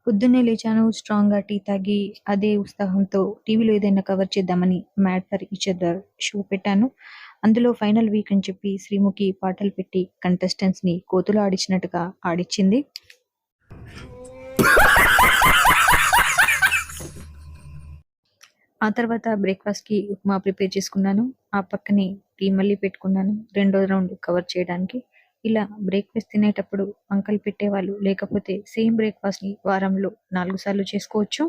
పొద్దున్నే లేచాను. స్ట్రాంగ్‌గా టీ తాగి, అదే ఉత్సాహంతో టీవీలో ఏదైనా కవర్ చేద్దామని 'mad for each other' show పెట్టాను. అందులో ఫైనల్ వీక్ అని చెప్పి శ్రీముఖి పాటలు పెట్టి కంటెస్టెంట్స్‌ని కోతులు ఆడించినట్టుగా ఆడిచ్చింది. ఆ తర్వాత బ్రేక్‌ఫాస్ట్‌కి ఉప్మా ప్రిపేర్ చేసుకున్నాను. ఆ పక్కనే టీ మళ్ళీ పెట్టుకున్నాను. రెండో రౌండ్ కవర్ చేయడానికి. ఇలా బ్రేక్‌ఫాస్ట్ తినేటప్పుడు వంకలు పెట్టేవాళ్ళు లేకపోతే సేమ్ బ్రేక్‌ఫాస్ట్‌ని వారంలో 4 సార్లు చేసుకోవచ్చు.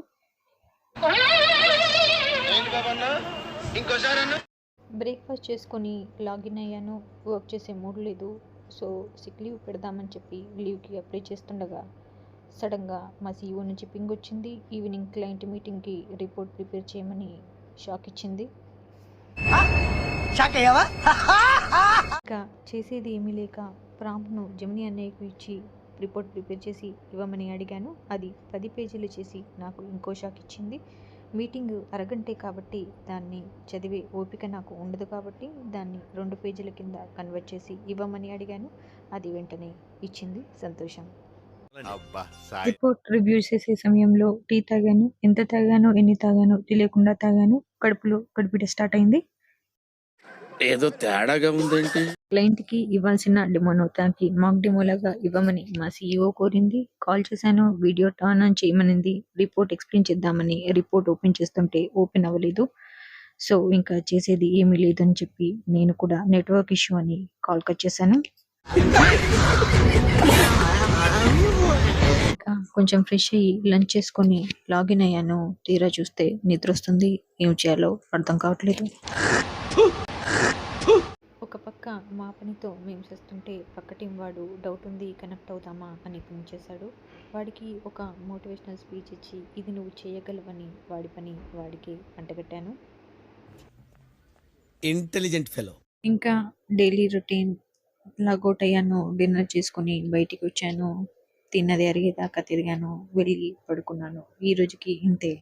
బ్రేక్‌ఫాస్ట్ చేసుకొని లాగిన్ అయ్యాను. వర్క్ చేసే మూడ్ లేదు. సో, సిక్ లీవ్ పెడదామని చెప్పి లీవ్‌కి అప్లై చేస్తుండగా సడన్‌గా మా సీఈఓ నుంచి పింగ్ వచ్చింది. ఈవినింగ్ క్లయింట్ మీటింగ్‌కి రిపోర్ట్ ప్రిపేర్ చేయమని షాక్ ఇచ్చింది. ఇంకా చేసేది ఏమీ లేక ప్రాంప్ట్‌ను జెమినీ అన్నయ్యకు ఇచ్చి రిపోర్ట్ ప్రిపేర్ చేసి ఇవ్వమని అడిగాను. అది 10 పేజీలు చేసి నాకు ఇంకో షాక్ ఇచ్చింది. మీటింగ్ అరగంటే కాబట్టి దాన్ని చదివే ఓపిక నాకు ఉండదు కాబట్టి దాన్ని 2 పేజీల కింద కన్వర్ట్ చేసి ఇవ్వమని అడిగాను. అది వెంటనే ఇచ్చింది. సంతోషం. రిపోర్ట్ రివ్యూ చేసే సమయంలో టీ తాగాను. ఎంత తాగానో, ఎన్ని తాగానో తెలియకుండా తాగాను. కడుపులో గడిబిడ స్టార్ట్ అయింది. ఏదో తేడాగా ఉందేంటి? క్లయింట్‌కి ఇవ్వాల్సిన డెమోను తనకి మాక్ డెమోలాగా ఇవ్వమని మా సీఈఓ కోరింది. కాల్ చేశాను. వీడియో టర్న్ ఆన్ చేయమనింది. రిపోర్ట్ ఎక్స్‌ప్లెయిన్ చేద్దామని రిపోర్ట్ ఓపెన్ చేస్తుంటే ఓపెన్ అవ్వలేదు. సో, ఇంకా చేసేది ఏమీ లేదని చెప్పి నేను కూడా నెట్‌వర్క్ ఇష్యూ అని కాల్ కట్ చేశాను. ఇంకా కొంచెం ఫ్రెష్ అయ్యి లంచ్ చేసుకొని లాగిన్ అయ్యాను. తీరా చూస్తే నిద్రొస్తుంది. ఏం చేయాలో అర్థం కావట్లేదు. ఒక పక్క మా పనితో మేము చేస్తుంటే పక్క టీం వాడు డౌట్ ఉంది కనెక్ట్ అవుదామా అని ఫోన్ చేశాడు. వాడికి ఒక మోటివేషనల్ స్పీచ్ ఇచ్చి ఇది నువ్వు చేయగలవని వాడి పని వాడికి అంటగట్టాను. Intelligent fellow. ఇంకా డైలీ రొటీన్ లాగౌట్ అయ్యాను. డిన్నర్ చేసుకొని బయటికి వచ్చాను. తిన్నది అరిగేదాకా తిరిగాను. వెళ్ళి పడుకున్నాను. ఈ రోజుకి ఇంతే.